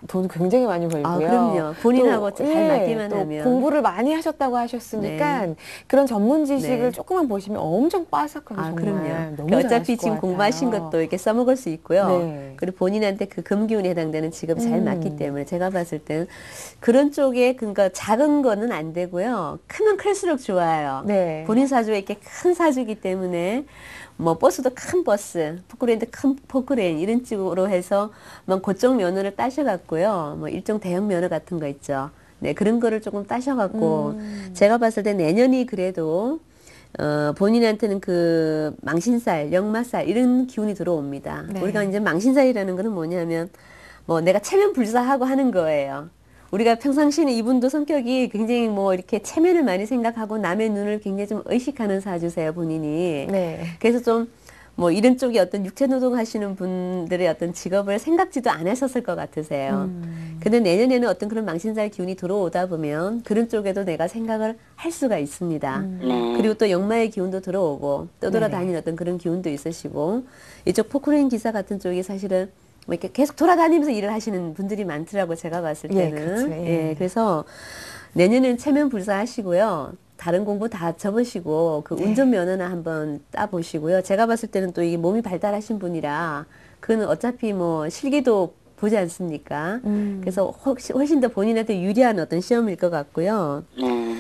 돈 굉장히 많이 벌고요. 아, 그럼요. 본인하고 또, 잘 맞기만 또 하면. 공부를 많이 하셨다고 하셨으니까 그런 전문 지식을 네. 조금만 보시면 엄청 빠삭하게 아, 정말 그럼요. 너무 그 어차피 잘하실 지금 것 공부하신 같아요. 것도 이렇게 써먹을 수 있고요. 네. 그리고 본인한테 그 금기운에 해당되는 직업이 잘 맞기 때문에 제가 봤을 땐 그런 쪽에 그러니까 작은 거는 안 되고요. 크면 클수록 좋아요. 네. 본인 사주에 이렇게 큰 사주이기 때문에 뭐 버스도 큰 버스, 포크레인도 큰 포크레인 이런 쪽으로 해서 뭐 그쪽 면허를 따셔갖고요. 뭐 일종 대형 면허 같은 거 있죠. 네, 그런 거를 조금 따셔갖고 제가 봤을 때 내년이 그래도 본인한테는 그 망신살, 역마살 이런 기운이 들어옵니다. 네. 우리가 이제 망신살이라는 거는 뭐냐면 뭐 내가 체면불사하고 하는 거예요. 우리가 평상시에는 이분도 성격이 굉장히 뭐 이렇게 체면을 많이 생각하고 남의 눈을 굉장히 좀 의식하는 사주세요, 본인이. 네. 그래서 좀 뭐 이런 쪽이 어떤 육체노동 하시는 분들의 어떤 직업을 생각지도 안 하셨을 것 같으세요. 근데 내년에는 어떤 그런 망신살 기운이 들어오다 보면 그런 쪽에도 내가 생각을 할 수가 있습니다. 네. 그리고 또 역마의 기운도 들어오고 떠돌아다니는 어떤 그런 기운도 있으시고 이쪽 포크레인 기사 같은 쪽이 사실은 뭐 이렇게 계속 돌아다니면서 일을 하시는 분들이 많더라고 제가 봤을 예, 때는. 그렇죠. 예. 그래서 내년에는 체면 불사하시고요. 다른 공부 다 접으시고 그 운전면허나 한번 따보시고요. 제가 봤을 때는 또 이게 몸이 발달하신 분이라 그는 어차피 뭐 실기도 보지 않습니까? 그래서 훨씬 더 본인한테 유리한 어떤 시험일 것 같고요. 네.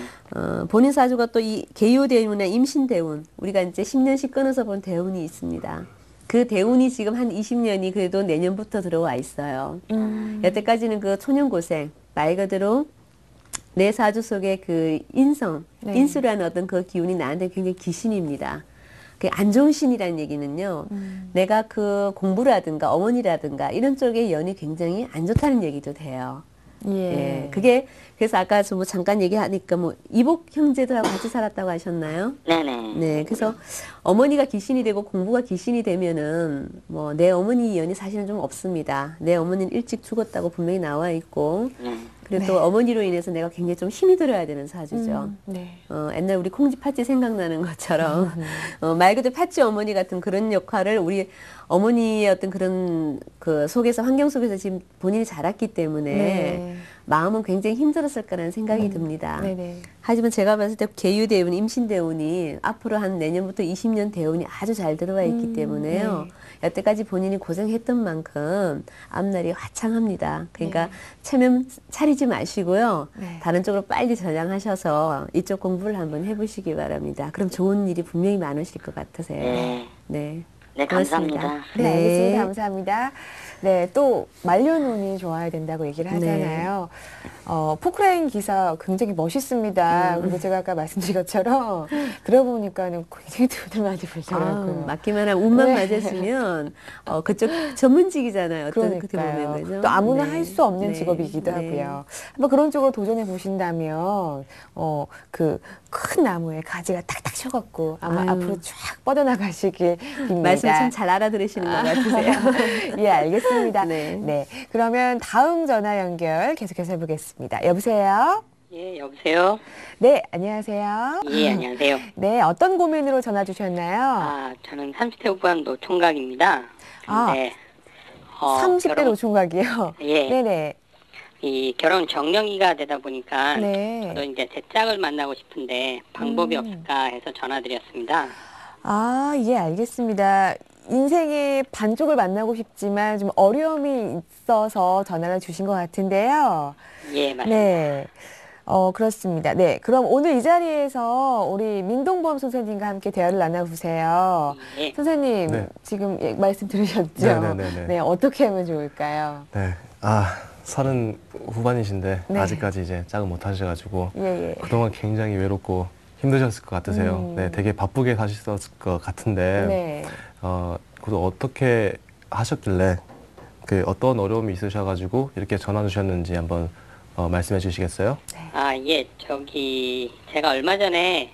본인 사주가 또 이 계유대운이나 임신대운 우리가 이제 10년씩 끊어서 본 대운이 있습니다. 그 대운이 지금 한 20년이 그래도 내년부터 들어와 있어요. 여태까지는 그 초년고생 말 그대로 내 사주 속에 그 인성, 네. 인수라는 어떤 그 기운이 나한테 굉장히 귀신입니다. 그 안 좋은 신이라는 얘기는요. 내가 그 공부라든가 어머니라든가 이런 쪽에 연이 굉장히 안 좋다는 얘기도 돼요. 예. 그게 그래서 아까 저 뭐 잠깐 얘기하니까 뭐 이복 형제들하고 같이 살았다고 하셨나요? 네네. 네, 그래서 어머니가 귀신이 되고 공부가 귀신이 되면은 뭐 내 어머니 연이 사실은 좀 없습니다. 내 어머니는 일찍 죽었다고 분명히 나와 있고 네. 그리고 또 어머니로 인해서 내가 굉장히 좀 힘이 들어야 되는 사주죠. 네. 옛날 우리 콩쥐 팥쥐 생각나는 것처럼 말 그대로 팥쥐 어머니 같은 그런 역할을 우리 어머니의 어떤 그런 그 속에서 환경 속에서 지금 본인이 자랐기 때문에 네. 마음은 굉장히 힘들었을 거라는 생각이 듭니다. 네네. 하지만 제가 봤을 때 계유대운, 임신대운이 앞으로 한 내년부터 20년 대운이 아주 잘 들어와 있기 때문에요. 여태까지 본인이 고생했던 만큼 앞날이 화창합니다. 그러니까 체면 차리지 마시고요. 네. 다른 쪽으로 빨리 전향하셔서 이쪽 공부를 한번 해보시기 바랍니다. 그럼 좋은 일이 분명히 많으실 것 같으세요. 네. 네. 네, 고맙습니다. 감사합니다. 네, 알겠습니다. 감사합니다. 네, 또 말년운이 좋아야 된다고 얘기를 하잖아요. 포크레인 기사 굉장히 멋있습니다. 그리고 제가 아까 말씀드린 것처럼 들어보니까는 굉장히 돈을 많이 벌더라고요. 맞기만 하면 운만 네. 맞았으면 그쪽 전문직이잖아요. 어떤 그렇게 그러니까요. 보면 그죠? 또 아무나 네. 할 수 없는 네. 직업이기도 네. 하고요. 한번 그런 쪽으로 도전해 보신다면 그 큰 나무에 가지가 탁탁 쳐갖고 아마 아유. 앞으로 쫙 뻗어나가시길 빕니다. 말씀 참 잘 알아들으시는 것 같으세요. 예, 알겠습니다. 네. 네, 그러면 다음 전화 연결 계속해서 해보겠습니다. 여보세요? 예, 여보세요? 네, 안녕하세요. 예, 안녕하세요. 네, 어떤 고민으로 전화 주셨나요? 아, 저는 30대 후반 노총각입니다. 아, 근데, 30대 결혼, 노총각이요? 예. 네네. 이 결혼 정년기가 되다 보니까 네. 저도 이제 제 짝을 만나고 싶은데 방법이 없을까 해서 전화드렸습니다. 아, 예, 알겠습니다. 인생의 반쪽을 만나고 싶지만 좀 어려움이 있어서 전화를 주신 것 같은데요. 예, 맞습니다. 네. 그렇습니다. 네. 그럼 오늘 이 자리에서 우리 민동범 선생님과 함께 대화를 나눠보세요. 예. 선생님, 네. 지금 말씀 들으셨죠? 네네네네. 네, 어떻게 하면 좋을까요? 네. 30 후반이신데 네. 아직까지 이제 짝을 못 하셔가지고 예, 예. 그동안 굉장히 외롭고 힘드셨을 것 같으세요. 네, 되게 바쁘게 사셨을 것 같은데 네. 그래도 어떻게 하셨길래 그 어떤 어려움이 있으셔가지고 이렇게 전화 주셨는지 한번 말씀해 주시겠어요? 아, 예, 제가 얼마 전에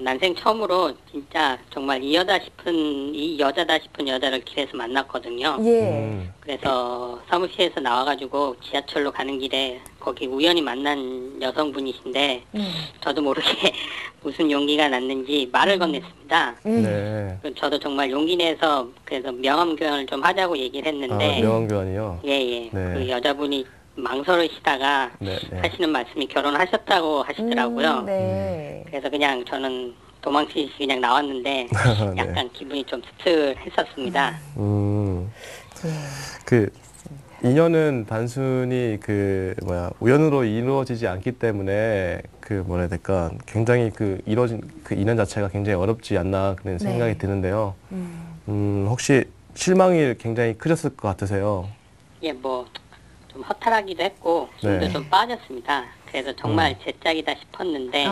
난생 처음으로 진짜 정말 이 여자다 싶은 여자를 길에서 만났거든요. 예. 그래서 사무실에서 나와가지고 지하철로 가는 길에 거기 우연히 만난 여성분이신데 저도 모르게 무슨 용기가 났는지 말을 건넸습니다. 네. 저도 정말 용기 내서 그래서 명함 교환을 좀 하자고 얘기를 했는데 명함 교환이요? 예. 네. 그 여자분이 망설이시다가 네. 하시는 말씀이 결혼하셨다고 하시더라고요. 네. 그래서 그냥 저는 도망치시 그냥 나왔는데 네. 약간 기분이 좀 씁쓸했었습니다. 그 인연은 단순히 우연으로 이루어지지 않기 때문에 뭐라 해야 될까 굉장히 이루어진 그 인연 자체가 굉장히 어렵지 않나 그런 생각이 네. 드는데요. 혹시 실망이 굉장히 크셨을 것 같으세요? 예, 뭐 좀 허탈하기도 했고 힘도 네. 좀 빠졌습니다. 그래서 정말 제 짝이다 싶었는데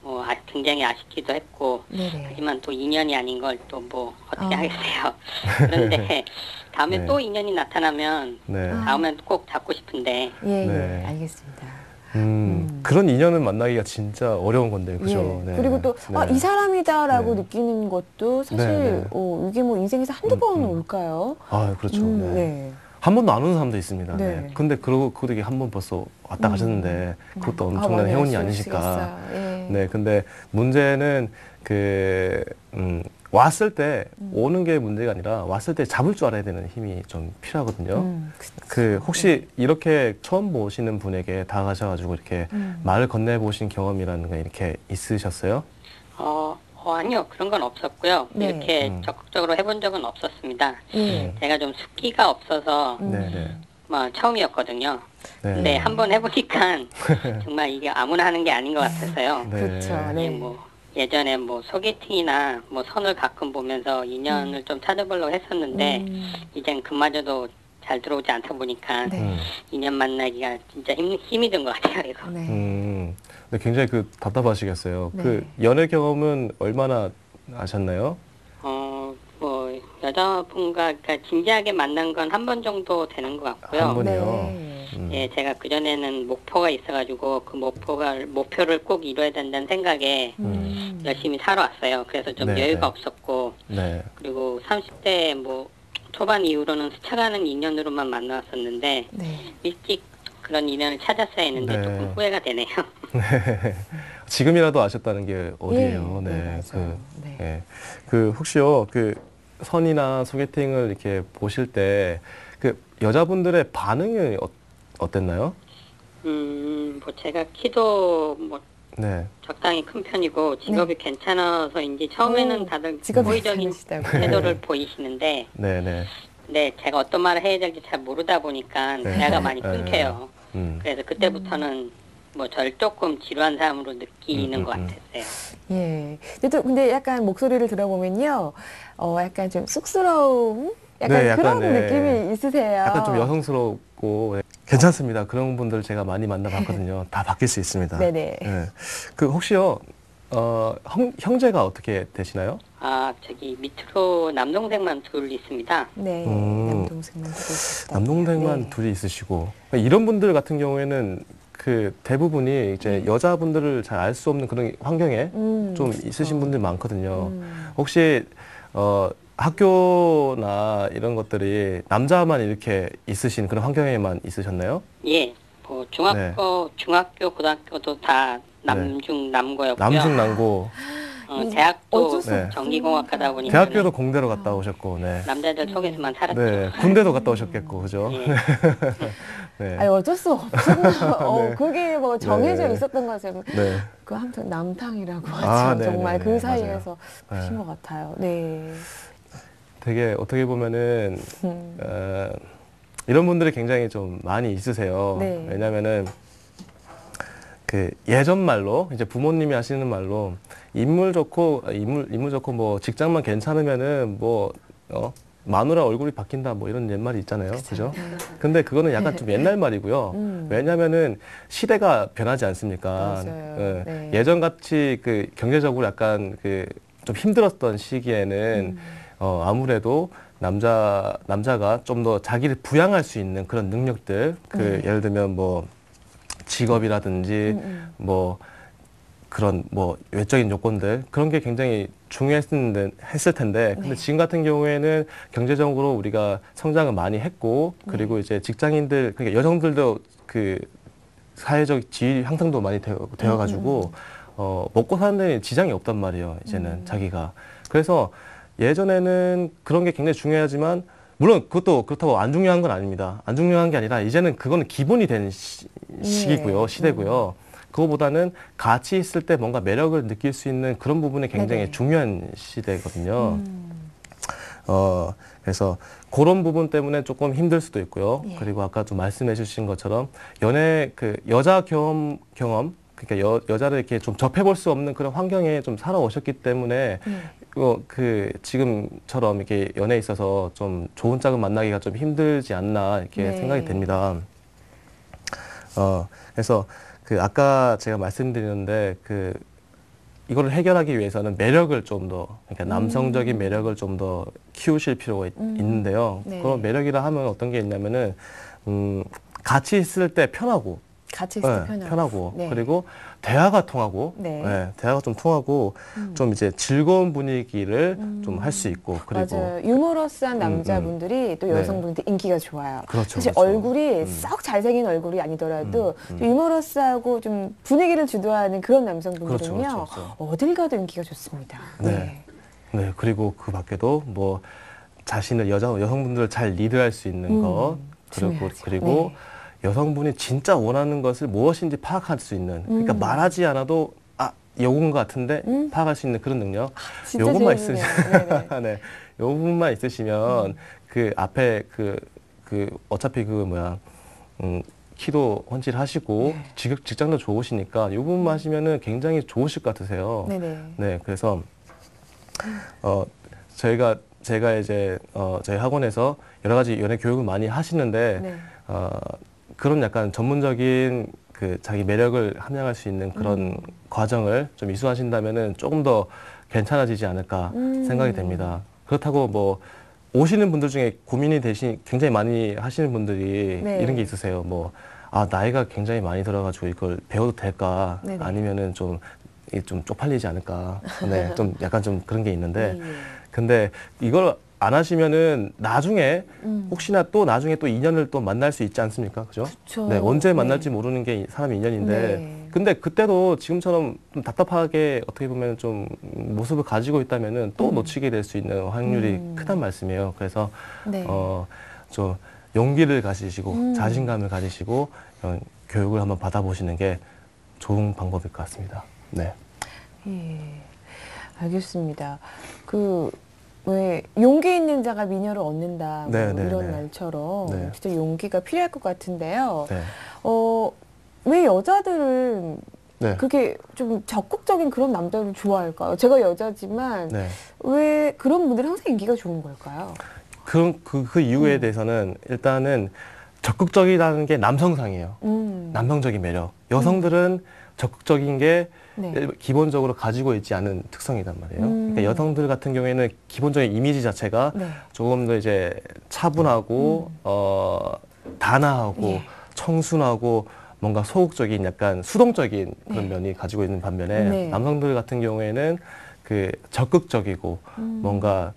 뭐 굉장히 아쉽기도 했고 네네. 하지만 또 인연이 아닌 걸 또 뭐 어떻게 하겠어요. 그런데 다음에 네. 또 인연이 나타나면 네. 다음엔 꼭 잡고 싶은데 예, 네. 알겠습니다. 그런 인연을 만나기가 진짜 어려운 건데요, 그죠? 예. 네. 그리고 또, 네. 이 사람이다라고 네. 느끼는 것도 사실, 네, 네. 이게 뭐 인생에서 한두 번 올까요? 아, 그렇죠. 네. 네. 한 번도 안 오는 사람도 있습니다. 네. 네. 근데 그것도 이게 한 번 벌써 왔다 가셨는데 그것도 엄청난 많이 행운이 아쉬우시겠어요. 아니실까. 예. 네, 근데 문제는 왔을 때 오는 게 문제가 아니라 왔을 때 잡을 줄 알아야 되는 힘이 좀 필요하거든요. 혹시 이렇게 처음 보시는 분에게 다가가셔가지고 이렇게 말을 건네보신 경험이라는 게 이렇게 있으셨어요? 아니요. 그런 건 없었고요. 네. 이렇게 적극적으로 해본 적은 없었습니다. 예. 제가 좀 숫기가 없어서 네네. 처음이었거든요. 네. 근데 한번 해보니까 정말 이게 아무나 하는 게 아닌 것 같아서요. 네. 그렇죠. 예, 네. 뭐 예전에 뭐 소개팅이나 뭐 선을 가끔 보면서 인연을 좀 찾아보려고 했었는데 이젠 그마저도 잘 들어오지 않다 보니까 네. 인연 만나기가 진짜 힘이 든 것 같아요. 이거. 네. 네, 굉장히 답답하시겠어요. 네. 연애 경험은 얼마나 하셨나요? 뭐 여자분과 그러니까 진지하게 만난 건 한 번 정도 되는 것 같고요. 한 번이요. 네. 예, 제가 그 전에는 목표가 있어가지고 그 목표를 꼭 이뤄야 된다는 생각에 열심히 살아왔어요. 그래서 좀 네, 여유가 네. 없었고, 네. 그리고 30대 뭐 초반 이후로는 스쳐가는 인연으로만 만나왔었는데 네. 일찍 그런 인연을 찾았어야 했는데 네. 조금 후회가 되네요. 지금이라도 아셨다는 게 어디예요? 예, 네. 맞아요. 네. 예. 혹시요, 선이나 소개팅을 이렇게 보실 때, 여자분들의 반응이 어땠나요? 뭐 제가 키도 뭐 네. 적당히 큰 편이고 직업이 괜찮아서인지 처음에는 다들 직업이 호의적인 괜찮으시다고요? 태도를 보이시는데 네네. 근데 제가 어떤 말을 해야 될지 잘 모르다 보니까 네. 대화가 많이 네. 끊겨요. 그래서 그때부터는 뭐 저를 조금 지루한 사람으로 느끼는 것 같았어요. 예. 근데 약간 목소리를 들어보면요, 약간 좀 쑥스러움? 약간 네, 그런 네. 느낌이 있으세요. 약간 좀 여성스럽고, 괜찮습니다. 그런 분들 제가 많이 만나봤거든요. 다 바뀔 수 있습니다. 네네. 네. 혹시요, 형제가 어떻게 되시나요? 저기 밑으로 남동생만 둘 있습니다. 네. 남동생만 두고 있었다. 남동생만 네. 둘이 있으시고, 이런 분들 같은 경우에는 대부분이 이제 여자분들을 잘 알 수 없는 그런 환경에 좀 있으신 분들 많거든요. 혹시 학교나 이런 것들이 남자만 이렇게 있으신 그런 환경에만 있으셨나요? 예, 뭐 중학교, 고등학교도 다 남고였고요. 남중남고. 대학도 어쩔 수 네. 전기공학과다 보니까 대학교도 공대로 갔다 오셨고, 네. 남자들 속에서만 살았죠. 네, 군대도 갔다 오셨겠고, 그죠? 예. 네. 아니, 어쩔 수 없었나. 네. 그게 뭐 정해져 네. 있었던 거죠. 네. 아무튼 남탕이라고 하죠. 아, 네네네. 정말 그 맞아요. 사이에서 네. 하신 것 같아요. 네. 되게 어떻게 보면은, 이런 분들이 굉장히 좀 많이 있으세요. 네. 왜냐면은, 예전 말로, 이제 부모님이 하시는 말로, 인물 좋고 뭐 직장만 괜찮으면은 마누라 얼굴이 바뀐다 뭐 이런 옛말이 있잖아요. 그죠? 근데 그거는 약간 좀 옛날 말이고요. 왜냐면은 시대가 변하지 않습니까? 맞아요. 네. 예전 같이 경제적으로 약간 좀 힘들었던 시기에는 아무래도 남자가 좀 더 자기를 부양할 수 있는 그런 능력들, 예를 들면 뭐 직업이라든지 뭐 그런 뭐 외적인 요건들 그런 게 굉장히 했을 텐데 근데 네. 지금 같은 경우에는 경제적으로 우리가 성장을 많이 했고 그리고 이제 직장인들 그러니까 여성들도 그 사회적 지위 향상도 많이 되어가지고 먹고 사는 데 지장이 없단 말이에요. 이제는 자기가. 그래서 예전에는 그런 게 굉장히 중요하지만 물론 그것도 그렇다고 안 중요한 건 아닙니다. 안 중요한 게 아니라 이제는 그거는 기본이 된 시기고요. 시대고요. 그거보다는 같이 있을 때 뭔가 매력을 느낄 수 있는 그런 부분이 굉장히 네네. 중요한 시대거든요. 그래서 그런 부분 때문에 조금 힘들 수도 있고요. 예. 그리고 아까 좀 말씀해 주신 것처럼 연애 그 여자 경험 그러니까 여자를 이렇게 좀 접해볼 수 없는 그런 환경에 좀 살아오셨기 때문에 그 지금처럼 이렇게 연애에 있어서 좀 좋은 짝을 만나기가 좀 힘들지 않나 이렇게 네. 생각이 됩니다. 그래서 그 아까 제가 말씀드렸는데 그 이거를 해결하기 위해서는 매력을 좀 더 그러니까 남성적인 매력을 좀 더 키우실 필요가 있는데요. 네. 그런 매력이라 하면 어떤 게 있냐면은 같이 있을 때 편하고 같이 있을 때 네, 편하고 네. 그리고 대화가 통하고 네. 대화가 좀 통하고 좀 이제 즐거운 분위기를 좀 할 수 있고 그리고 맞아요. 유머러스한 남자분들이 또 네. 여성분한테 인기가 좋아요. 그렇죠, 사실 그렇죠. 얼굴이 썩 잘생긴 얼굴이 아니더라도 또 유머러스하고 좀 분위기를 주도하는 그런 남성분들은요. 그렇죠, 그렇죠. 어딜 가도 인기가 좋습니다. 네. 네, 그리고 그 밖에도 뭐 자신을 여성분들을 잘 리드할 수 있는 것 중요하죠. 그리고 네. 여성분이 진짜 원하는 것을 무엇인지 파악할 수 있는 그러니까 말하지 않아도 요건 것 같은데 파악할 수 있는 그런 능력 진짜 요것만 재밌네요. 있으시면 네, 요 부분만 있으시면 그 앞에 그 어차피 그 뭐야 키도 헌칠하시고 직장도 좋으시니까 요 부분만 하시면은 굉장히 좋으실 것 같으세요. 네네. 네, 그래서 제가 이제 저희 학원에서 여러 가지 연애 교육을 많이 하시는데 네. 그런 약간 전문적인 그 자기 매력을 함양할 수 있는 그런 과정을 좀 이수하신다면은 조금 더 괜찮아지지 않을까 생각이 됩니다. 그렇다고 뭐 오시는 분들 중에 고민이 굉장히 많이 하시는 분들이 네. 이런 게 있으세요. 뭐 나이가 굉장히 많이 들어가지고 이걸 배워도 될까? 네네. 아니면은 좀 쪽팔리지 않을까? 네, 좀 약간 좀 그런 게 있는데 예. 근데 이걸 안 하시면은 나중에 혹시나 또 나중에 또 인연을 또 만날 수 있지 않습니까? 그죠? 그쵸. 네, 언제 네. 만날지 모르는 게 사람의 인연인데 네. 근데 그때도 지금처럼 좀 답답하게 어떻게 보면 좀 모습을 가지고 있다면은 또 놓치게 될 수 있는 확률이 크단 말씀이에요. 그래서 네. 좀 용기를 가지시고 자신감을 가지시고 교육을 한번 받아보시는 게 좋은 방법일 것 같습니다. 네. 예. 알겠습니다. 왜 용기 있는 자가 미녀를 얻는다 뭐 네, 네, 이런 네. 말처럼 네. 진짜 용기가 필요할 것 같은데요. 네. 왜 여자들은 네. 그렇게 좀 적극적인 그런 남자를 좋아할까요? 제가 여자지만 네. 왜 그런 분들이 항상 인기가 좋은 걸까요? 그 이유에 대해서는 일단은 적극적이라는 게 남성상이에요. 남성적인 매력. 여성들은 적극적인 게 네. 기본적으로 가지고 있지 않은 특성이란 말이에요. 그러니까 여성들 같은 경우에는 기본적인 이미지 자체가 네. 조금 더 이제 차분하고 단아하고 예. 청순하고 뭔가 소극적인 약간 수동적인 그런 면이 가지고 있는 반면에 네. 남성들 같은 경우에는 그 적극적이고 뭔가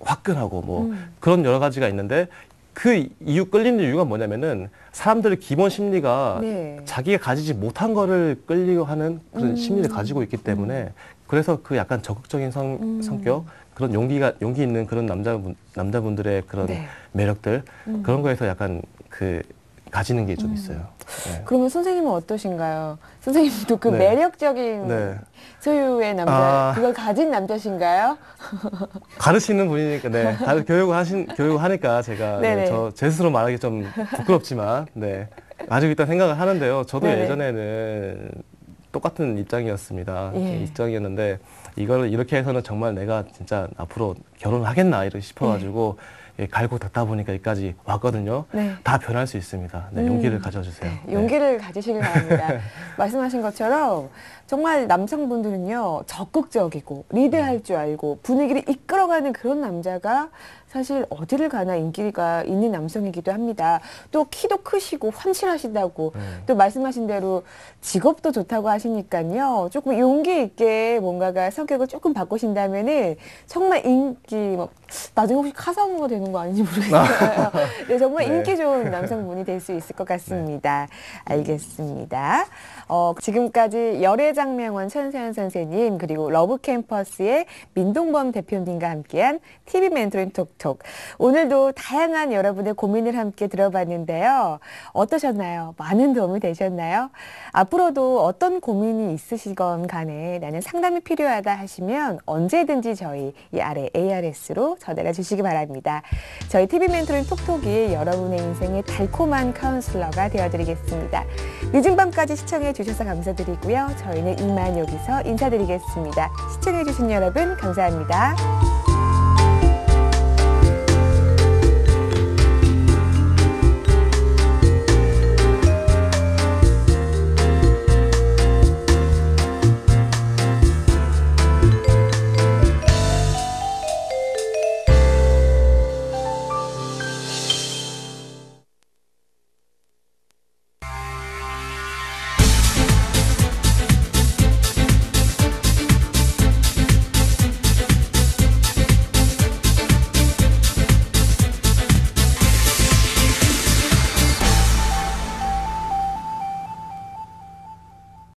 화끈하고 뭐 그런 여러 가지가 있는데 그 끌리는 이유가 뭐냐면은 사람들의 기본 심리가 네. 자기가 가지지 못한 거를 끌리고 하는 그런 심리를 가지고 있기 때문에 그래서 그 약간 적극적인 성격 그런 용기 있는 그런 남자분들의 그런 네. 매력들 그런 거에서 약간 가지는 게 좀 있어요. 네. 그러면 선생님은 어떠신가요? 선생님도 그 네. 매력적인 네. 소유의 남자, 그걸 가진 남자신가요? 가르치는 분이니까, 네. 교육을 하니까 제가, 네네. 제 스스로 말하기 좀 부끄럽지만, 네. 가지고 있다는 생각을 하는데요. 저도 네네. 예전에는 똑같은 입장이었습니다. 예. 입장이었는데, 이걸 이렇게 해서는 정말 내가 진짜 앞으로 결혼하겠나, 이렇게 싶어가지고, 갈고 닦다 보니까 여기까지 왔거든요. 네. 다 변할 수 있습니다. 네, 용기를 가져주세요. 네, 용기를 가지시길 바랍니다. 말씀하신 것처럼 정말 남성분들은요 적극적이고 리드할 줄 알고 분위기를 이끌어가는 그런 남자가 사실 어디를 가나 인기가 있는 남성이기도 합니다. 또 키도 크시고 헌칠하시다고 또 말씀하신 대로 직업도 좋다고 하시니까요. 조금 용기 있게 뭔가가 성격을 조금 바꾸신다면은 정말 인기 뭐 나중에 혹시 카사노가 되는 거 아닌지 모르겠어요. 네, 정말 네. 인기 좋은 남성분이 될 수 있을 것 같습니다. 알겠습니다. 지금까지 열애장명원 천세현 선생님 그리고 러브캠퍼스의 민동범 대표님과 함께한 TV 멘토링 톡톡. 오늘도 다양한 여러분의 고민을 함께 들어봤는데요. 어떠셨나요? 많은 도움이 되셨나요? 앞으로도 어떤 고민이 있으시건 간에 나는 상담이 필요하다 하시면 언제든지 저희 이 아래 ARS로 전화를 주시기 바랍니다. 저희 TV 멘토링 톡톡이 여러분의 인생의 달콤한 카운슬러가 되어드리겠습니다. 늦은 밤까지 시청해 주셔서 감사드리고요. 저희는 이만 여기서 인사드리겠습니다. 시청해 주신 여러분 감사합니다.